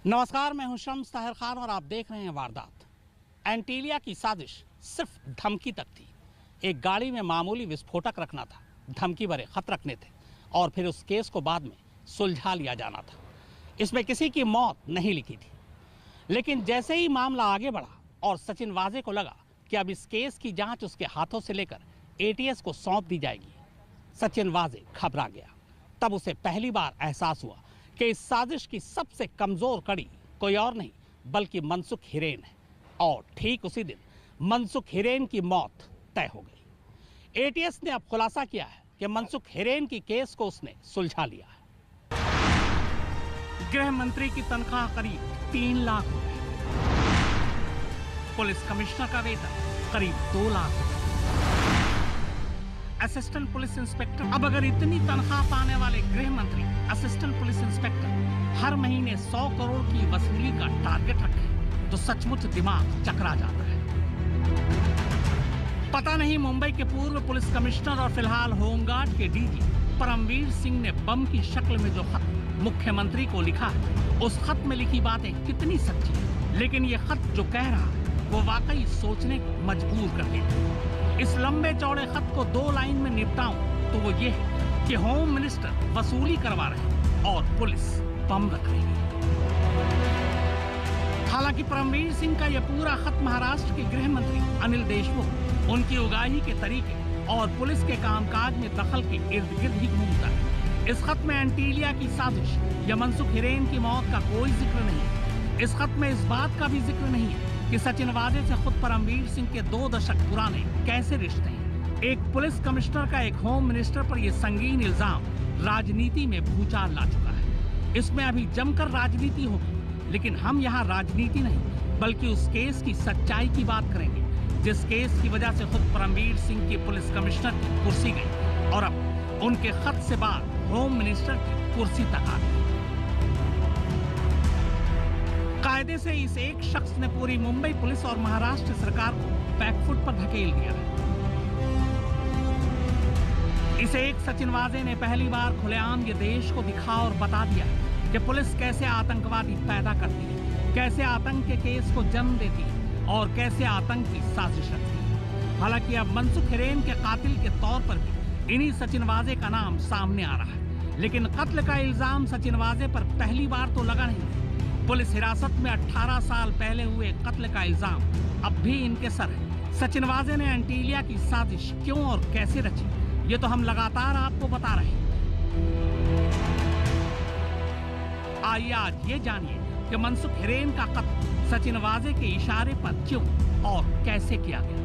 नमस्कार, मैं हूं शम्स ताहिर खान और आप देख रहे हैं वारदात। एंटीलिया की साजिश सिर्फ धमकी तक थी। एक गाड़ी में मामूली विस्फोटक रखना था, धमकी भरे खत रखने थे और फिर उस केस को बाद में सुलझा लिया जाना था। इसमें किसी की मौत नहीं लिखी थी। लेकिन जैसे ही मामला आगे बढ़ा और सचिन वाजे को लगा कि अब इस केस की जांच उसके हाथों से लेकर एटीएस को सौंप दी जाएगी, सचिन वाजे घबरा गया। तब उसे पहली बार एहसास हुआ कि इस साजिश की सबसे कमजोर कड़ी कोई और नहीं बल्कि मनसुख हिरेन है। और ठीक उसी दिन मनसुख हिरेन की मौत तय हो गई। एटीएस ने अब खुलासा किया है कि मनसुख हिरेन की केस को उसने सुलझा लिया है। गृह मंत्री की तनख्वाह करीब 3 लाख रुपए, पुलिस कमिश्नर का वेतन करीब 2 लाख रुपए, असिस्टेंट पुलिस इंस्पेक्टर। अब अगर इतनी तनख्वाह पाने वाले गृह मंत्री असिस्टेंट पुलिस इंस्पेक्टर हर महीने 100 करोड़ की वसूली का टारगेट रखे तो सचमुच दिमाग चकरा जाता है। पता नहीं मुंबई के पूर्व पुलिस कमिश्नर और फिलहाल होमगार्ड के डीजी परमवीर सिंह ने बम की शक्ल में जो खत मुख्यमंत्री को लिखा है, उस खत में लिखी बातें कितनी सच्ची है। लेकिन ये खत जो कह रहा है वो वाकई सोचने को मजबूर कर देता है। इस लंबे चौड़े खत को 2 लाइन में निपटाऊं तो वो ये है कि होम मिनिस्टर वसूली करवा रहे हैं और पुलिस बम रख रही है। हालांकि परमवीर सिंह का यह पूरा खत महाराष्ट्र के गृह मंत्री अनिल देशमुख, उनकी उगाही के तरीके और पुलिस के कामकाज में दखल के इर्द गिर्द ही घूमता है। इस खत में एंटीलिया की साजिश या मनसुख हिरेन की मौत का कोई जिक्र नहीं है। इस खत में इस बात का भी जिक्र नहीं है कि सचिन वाजे से खुद परमवीर सिंह के 2 दशक पुराने कैसे रिश्ते हैं। एक पुलिस कमिश्नर का एक होम मिनिस्टर पर यह संगीन इल्जाम राजनीति में भूचाल ला चुका है। इसमें अभी जमकर राजनीति होगी, लेकिन हम यहाँ राजनीति नहीं बल्कि उस केस की सच्चाई की बात करेंगे, जिस केस की वजह से खुद परमवीर सिंह की पुलिस कमिश्नर की कुर्सी गई और अब उनके खत से बाद होम मिनिस्टर की कुर्सी तक आ गई। कायदे से इस एक शख्स ने पूरी मुंबई पुलिस और महाराष्ट्र सरकार को बैकफुट पर धकेल दिया है। इस एक सचिन वाजे ने पहली बार खुलेआम ये देश को दिखा और बता दिया कि पुलिस कैसे आतंकवादी पैदा करती है, कैसे आतंक के केस को जन्म देती है और कैसे आतंक की साजिश रखती है। हालांकि अब मनसुख हिरेन के कातिल के तौर पर भी इन्हीं सचिन वाजे का नाम सामने आ रहा है। लेकिन कत्ल का इल्जाम सचिन वाजे पर पहली बार तो लगा नहीं। पुलिस हिरासत में 18 साल पहले हुए कत्ल का इल्जाम अब भी इनके सर है। सचिन वाजे ने एंटीलिया की साजिश क्यों और कैसे रची, ये तो हम लगातार आपको बता रहे हैं। आइए आज ये जानिए कि मनसुख हिरेन का कत्ल सचिन वाजे के इशारे पर क्यों और कैसे किया गया।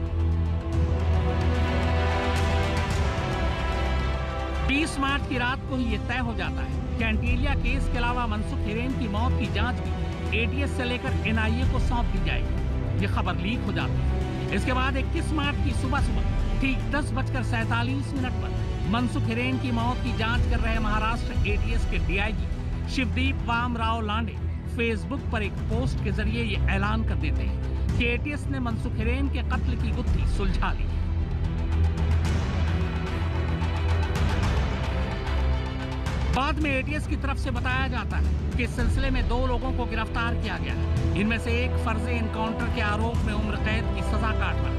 20 मार्च की रात को ही ये तय हो जाता है कि एंटीलिया केस के अलावा मनसुख हिरेन की मौत की जांच भी एटीएस से लेकर एनआईए को सौंप दी जाएगी। ये खबर लीक हो जाती है। इसके बाद 21 मार्च की सुबह ठीक 10:47 पर मनसुख हिरेन की मौत की जांच कर रहे महाराष्ट्र एटीएस के डीआईजी शिवदीप वामराव लांडे फेसबुक पर एक पोस्ट के जरिए ये ऐलान कर देते हैं कि एटीएस ने मनसुख हिरेन के कत्ल की गुत्थी सुलझा ली। बाद में एटीएस की तरफ से बताया जाता है कि इस सिलसिले में 2 लोगों को गिरफ्तार किया गया है। इनमें से एक फर्जी एनकाउंटर के आरोप में उम्र कैद की सजा काट रहा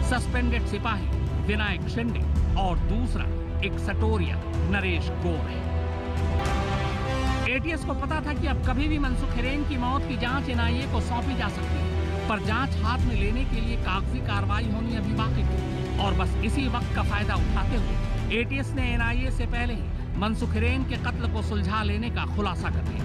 सस्पेंडेड सिपाही विनायक शिंदे और दूसरा एक सटोरिया नरेश गौर है। एटीएस को पता था कि अब कभी भी मनसुख हिरेन की मौत की जांच एनआईए को सौंपी जा सकती है, पर जांच हाथ में लेने के लिए कागजी कार्रवाई होनी अभी बाकी थी और बस इसी वक्त का फायदा उठाते हुए एटीएस ने एनआईए से पहले ही मनसुख हिरेन के कत्ल को सुलझा लेने का खुलासा कर दिया।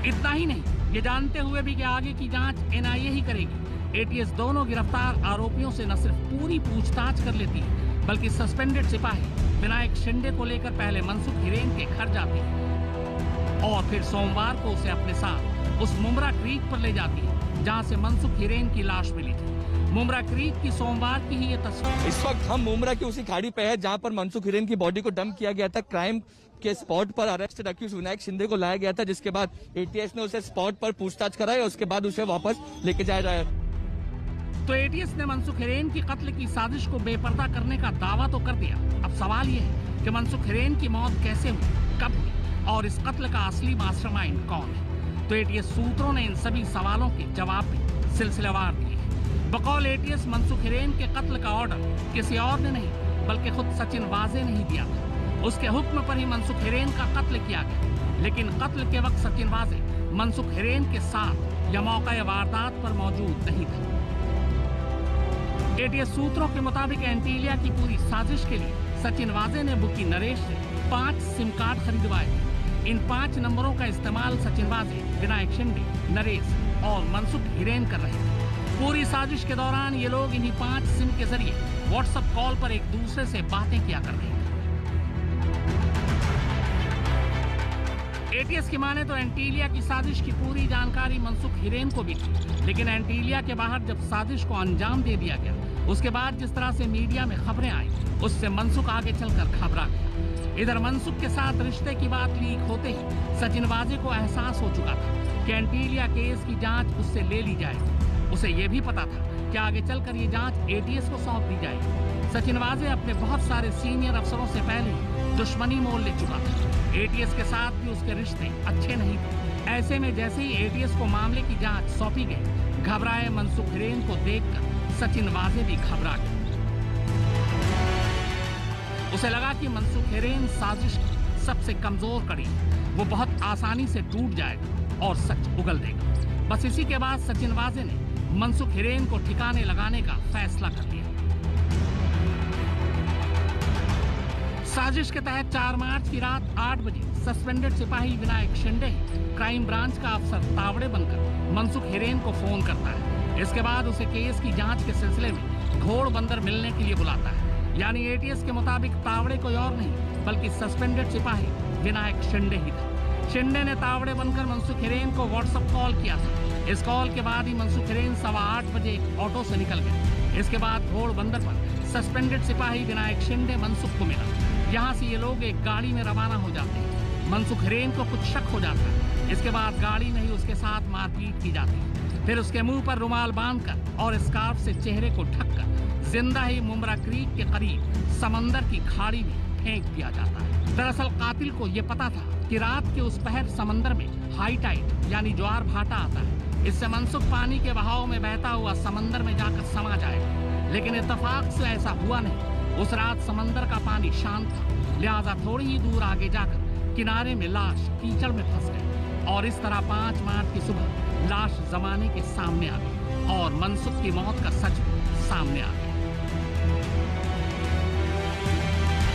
इतना ही नहीं, ये जानते हुए भी कि आगे की जांच एनआईए ही करेगी, एटीएस दोनों गिरफ्तार आरोपियों से न सिर्फ पूरी पूछताछ कर लेती है बल्कि सस्पेंडेड सिपाही विनायक शिंदे को लेकर पहले मनसुख हिरेन के घर जाती है और फिर सोमवार को उसे अपने साथ उस मुमरा क्रीक पर ले जाती है जहां से मनसुख हिरेन की लाश मिली थी। मुमरा क्रीक की सोमवार की ही ये तस्वीर। इस वक्त हम मुमरा की उसी खाड़ी पे है जहां पर मनसुख हिरेन की बॉडी को डंप किया गया था। क्राइम के स्पॉट पर अरेस्टेड अक्यूज विनायक शिंदे को लाया गया था, जिसके बाद एटीएस ने उसे स्पॉट पर पूछताछ कराई और उसके बाद उसे वापस लेके जाया जाए। तो एटीएस ने मनसुख हिरेन की कत्ल की साजिश को बेपर्दा करने का दावा तो कर दिया। अब सवाल ये है कि मनसुख हिरेन की मौत कैसे हुई, कब हुई और इस कत्ल का असली मास्टरमाइंड कौन है। तो एटीएस सूत्रों ने इन सभी सवालों के जवाब भी सिलसिलेवार दिए। बकौल एटीएस मनसुख हिरेन के कत्ल का ऑर्डर किसी और ने नहीं बल्कि खुद सचिन वाजे ने ही दिया था। उसके हुक्म पर ही मनसुख हिरेन का कत्ल किया गया, लेकिन कत्ल के वक्त सचिन वाजे मनसुख हिरेन के साथ या मौका वारदात पर मौजूद नहीं था। एटीएस सूत्रों के मुताबिक एंटीलिया की पूरी साजिश के लिए सचिन वाजे ने बुकी नरेश से 5 सिम कार्ड खरीदवाए थे। इन 5 नंबरों का इस्तेमाल सचिन वाजे, विनायक शिंदे, नरेश और मनसुख हिरेन कर रहे थे। पूरी साजिश के दौरान ये लोग इन्हीं 5 सिम के जरिए व्हाट्सएप कॉल पर एक दूसरे से बातें किया कर रहे थे। एटीएस की माने तो एंटीलिया की साजिश की पूरी जानकारी मनसुख हिरेन को भी थी, लेकिन एंटीलिया के बाहर जब साजिश को अंजाम दे दिया गया, उसके बाद जिस तरह से मीडिया में खबरें आई, उससे मनसुख आगे चलकर घबरा गया। इधर मनसुख के साथ रिश्ते की बात लीक होते ही सचिन वाजे को एहसास हो चुका था कि एंटीलिया केस की जांच उससे ले ली जाएगी। उसे यह भी पता था कि आगे चलकर ये जांच एटीएस को सौंप दी जाएगी। सचिन वाजे अपने बहुत सारे सीनियर अफसरों से पहले ही दुश्मनी मोल ले चुका था। एटीएस के साथ भी उसके रिश्ते अच्छे नहीं थे। ऐसे में जैसे ही एटीएस को मामले की जांच सौंपी गई, घबराए मनसुख हिरेन को देखकर सचिन वाजे भी घबरा गए। उसे लगा कि मनसुख हिरेन साजिश की सबसे कमजोर कड़ी, वो बहुत आसानी से टूट जाएगा और सच उगल देगा। बस इसी के बाद सचिन वाजे ने मनसुख हिरेन को ठिकाने लगाने का फैसला कर लिया। साजिश के तहत 4 मार्च की रात 8 बजे सस्पेंडेड सिपाही विनायक शिंदे क्राइम ब्रांच का अफसर तावड़े बनकर मनसुख हिरेन को फोन करता है। इसके बाद उसे केस की जांच के सिलसिले में घोड़ बंदर मिलने के लिए बुलाता है। यानी एटीएस के मुताबिक तावड़े कोई और नहीं बल्कि सस्पेंडेड सिपाही विनायक शिंदे ही था। शिंदे ने तावड़े बनकर मनसुख हिरेन को व्हाट्सएप कॉल किया था। इस कॉल के बाद ही मनसुख हिरेन 8:15 बजे एक ऑटो से निकल गए। इसके बाद घोड़ बंदर पर सस्पेंडेड सिपाही विनायक शिंदे मनसुख को मिला। यहाँ से ये लोग एक गाड़ी में रवाना हो जाते हैं। मनसुख हिरेन को कुछ शक हो जाता है। इसके बाद गाड़ी में ही उसके साथ मारपीट की जाती है। फिर उसके मुंह पर रुमाल बांधकर और स्कार्फ से चेहरे को ढककर जिंदा ही मुमरा क्रीक के करीब समंदर की खाड़ी में फेंक दिया जाता है। दरअसल कातिल को यह पता था कि रात के उस पहर समंदर में हाई टाइड यानी ज्वार भाटा आता है। इससे मनसुख पानी के बहाव में बहता हुआ समंदर में जाकर समा जाएगा, लेकिन इत्तेफाक से ऐसा हुआ नहीं। उस रात समंदर का पानी शांत था, लिहाजा थोड़ी ही दूर आगे जाकर किनारे में लाश कीचड़ में फंस गई और इस तरह 5 मार्च की सुबह लाश जमाने के सामने आ गई और मनसुख की मौत का सच सामने आ गया।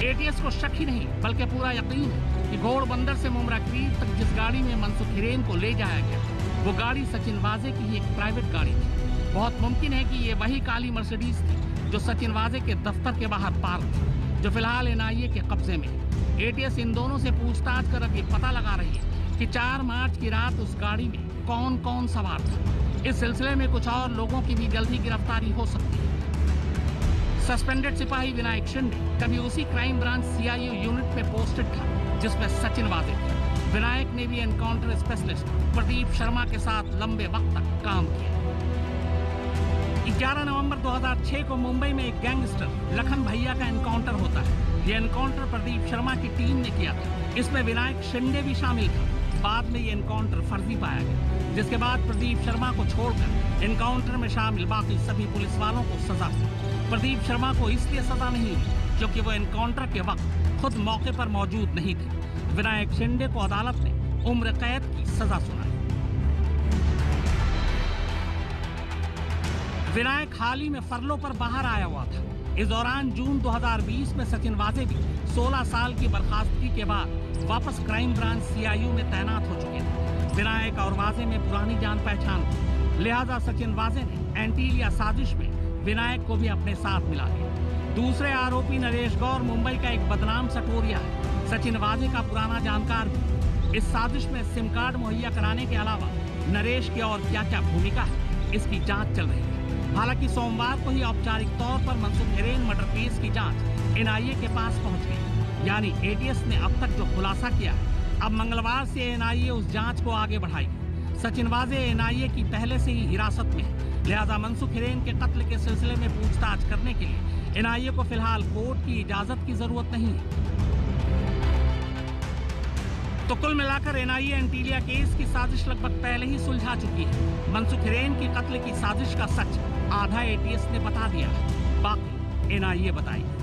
एटीएस को शक ही नहीं बल्कि पूरा यकीन है कि घोड़ बंदर से मुमरा क्रीक तक जिस गाड़ी में मनसुख हिरेन को ले जाया गया, वो गाड़ी सचिन वाजे की ही एक प्राइवेट गाड़ी थी। बहुत मुमकिन है कि ये वही काली मर्सिडीज थी जो सचिन वाजे के दफ्तर के बाहर पार्क थी, जो फिलहाल एनआईए के कब्जे में है। एटीएस इन दोनों से पूछताछ कर अब ये पता लगा रही है कि 4 मार्च की रात उस गाड़ी में कौन कौन सवार था। इस सिलसिले में कुछ और लोगों की भी जल्द ही गिरफ्तारी हो सकती है। सस्पेंडेड सिपाही विनायक शिंदे कभी उसी क्राइम ब्रांच सीआईयू यूनिट में पोस्टेड था जिसमें सचिन वाजे थे। विनायक ने भी एनकाउंटर स्पेशलिस्ट प्रदीप शर्मा के साथ लंबे वक्त तक काम किया। 11 नवंबर 2006 को मुंबई में एक गैंगस्टर लखन भैया का एनकाउंटर होता है। ये एनकाउंटर प्रदीप शर्मा की टीम ने किया था। इसमें विनायक शिंदे भी शामिल था। बाद में ये एनकाउंटर फर्जी पाया गया, जिसके बाद प्रदीप शर्मा को छोड़कर एनकाउंटर में शामिल बाकी सभी पुलिस वालों को सजा हुई। प्रदीप शर्मा को इसलिए सजा नहीं हुई क्योंकि वो एनकाउंटर के वक्त खुद मौके पर मौजूद नहीं थे। विनायक शिंदे को अदालत ने उम्र कैद की सजा सुनाई। विनायक हाल ही में फरलो पर बाहर आया हुआ था। इस दौरान जून 2020 में सचिन वाजे भी 16 साल की बर्खास्तगी के बाद वापस क्राइम ब्रांच सीआईयू में तैनात हो चुके थे। विनायक और वाजे में पुरानी जान पहचान थी, लिहाजा सचिन वाजे ने एंटीलिया साजिश में विनायक को भी अपने साथ मिला लिया। दूसरे आरोपी नरेश गौर मुंबई का एक बदनाम सटोरिया है, सचिन वाजे का पुराना जानकार भी। इस साजिश में सिम कार्ड मुहैया कराने के अलावा नरेश की और क्या क्या भूमिका है, इसकी जांच चल रही है। हालांकि सोमवार को ही औपचारिक तौर पर मनसुख हिरेन मर्डर केस की जांच एनआईए के पास पहुंच गई। यानी एटीएस ने अब तक जो खुलासा किया, अब मंगलवार से एनआईए उस जांच को आगे बढ़ाएगी। सचिन वाजे एनआईए की पहले से ही हिरासत में है, लिहाजा मनसुख हिरेन के कत्ल के सिलसिले में पूछताछ करने के लिए एनआईए को फिलहाल कोर्ट की इजाजत की जरूरत नहीं है। तो कुल मिलाकर एनआईए एंटीलिया केस की साजिश लगभग पहले ही सुलझा चुकी है। मनसुख हिरेन की कत्ल की साजिश का सच आधा एटीएस ने बता दिया, बाकी एनआईए बताएगी।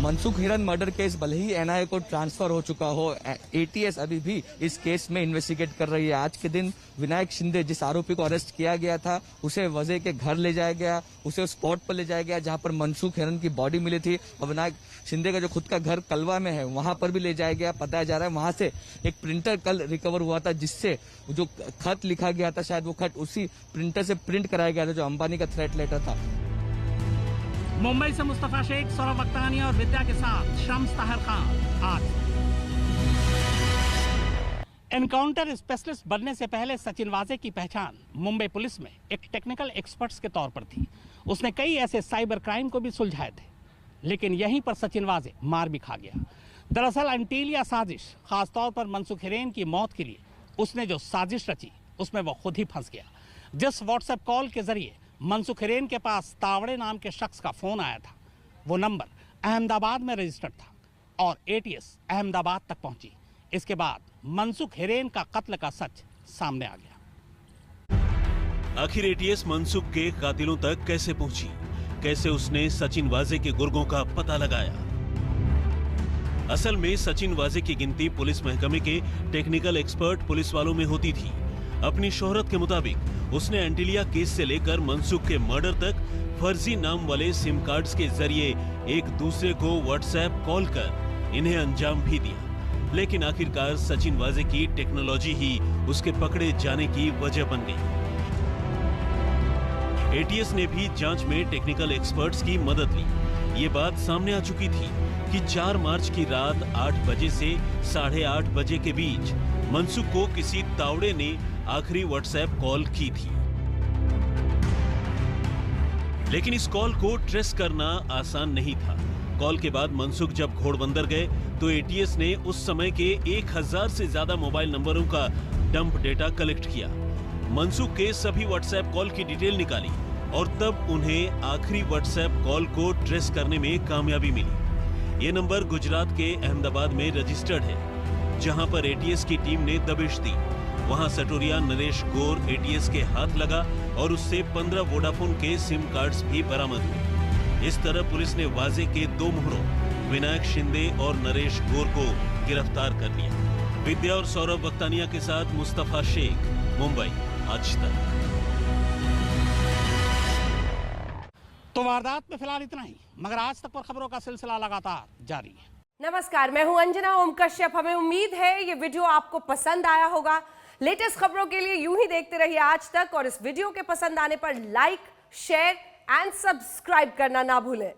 मनसुख हिरन मर्डर केस भले ही एनआईए को ट्रांसफर हो चुका हो, एटीएस अभी भी इस केस में इन्वेस्टिगेट कर रही है। आज के दिन विनायक शिंदे जिस आरोपी को अरेस्ट किया गया था, उसे वजह के घर ले जाया गया, उसे उस स्पॉट पर ले जाया गया जहां पर मनसुख हिरन की बॉडी मिली थी। और विनायक शिंदे का जो खुद का घर कलवा में है, वहां पर भी ले जाया गया। बताया जा रहा है वहां से एक प्रिंटर कल रिकवर हुआ था, जिससे जो खत लिखा गया था, शायद वो खत उसी प्रिंटर से प्रिंट कराया गया था जो अंबानी का थ्रेट लेटर था। मुंबई से मुस्तफा शेख, सौरभ वक्तानिया और विद्या के साथ शम्स ताहिर खान। आज एनकाउंटर स्पेशलिस्ट बनने से पहले सचिन वाजे की पहचान मुंबई पुलिस में एक टेक्निकल एक्सपर्ट्स के तौर पर थी। उसने कई ऐसे साइबर क्राइम को भी सुलझाए थे, लेकिन यहीं पर सचिन वाजे मार भी खा गया। दरअसल एंटीलिया साजिश, खासतौर पर मनसुख हिरेन की मौत के लिए उसने जो साजिश रची, उसमें वो खुद ही फंस गया। जिस व्हाट्सएप कॉल के जरिए मनसुख हिरेन के पास तावड़े नाम के शख्स का फोन आया था, वो नंबर अहमदाबाद में रजिस्टर्ड था और एटीएस अहमदाबाद तक पहुंची। इसके बाद मनसुख हिरेन का कत्ल का सच सामने आ गया। आखिर एटीएस मनसुख के कातिलों तक कैसे पहुंची? कैसे उसने सचिन वाजे के गुर्गों का पता लगाया? असल में सचिन वाजे की गिनती पुलिस महकमे के टेक्निकल एक्सपर्ट पुलिस वालों में होती थी। अपनी शोहरत के मुताबिक उसने एंटीलिया केस से लेकर मनसुख के मर्डर तक फर्जी नाम वाले सिम कार्ड्स के जरिए एक दूसरे को व्हाट्सएप कॉल कर इन्हें अंजाम भी दिया। लेकिन आखिरकार सचिन वाजे की टेक्नोलॉजी ही उसके पकड़े जाने की वजह बन गई। एटीएस ने भी जांच में टेक्निकल एक्सपर्ट्स की मदद ली। ये बात सामने आ चुकी थी कि 4 मार्च की रात 8 बजे से 8:30 बजे के बीच मनसुख को किसी तावड़े ने आखिरी व्हाट्सएप कॉल की थी। लेकिन इस कॉल को ट्रेस करना आसान नहीं था। कॉल के बाद मनसुख जब घोड़बंदर गए तो एटीएस ने उस समय के 1000 से ज्यादा मोबाइल नंबरों का डंप डेटा कलेक्ट किया। मनसुख के सभी व्हाट्सएप कॉल की डिटेल निकाली और तब उन्हें आखिरी व्हाट्सएप कॉल को ट्रेस करने में कामयाबी मिली। ये नंबर गुजरात के अहमदाबाद में रजिस्टर्ड है, जहां पर एटीएस की टीम ने दबिश दी। वहां सटोरिया नरेश गौर एटीएस के हाथ लगा और उससे 15 वोडाफोन के सिम कार्ड्स भी बरामद हुए। इस तरह पुलिस ने वाजे के 2 मोहरों विनायक शिंदे और नरेश गौर को गिरफ्तार कर लिया। विद्या और सौरभ वक्तानिया के साथ मुस्तफा शेख, मुंबई, आज तक। तो वारदात में फिलहाल इतना ही, मगर आज तक पर खबरों का सिलसिला लगातार जारी है। नमस्कार, मैं हूं अंजना ओम कश्यप। हमें उम्मीद है ये वीडियो आपको पसंद आया होगा। लेटेस्ट खबरों के लिए यूं ही देखते रहिए आज तक, और इस वीडियो के पसंद आने पर लाइक, शेयर एंड सब्सक्राइब करना ना भूलें।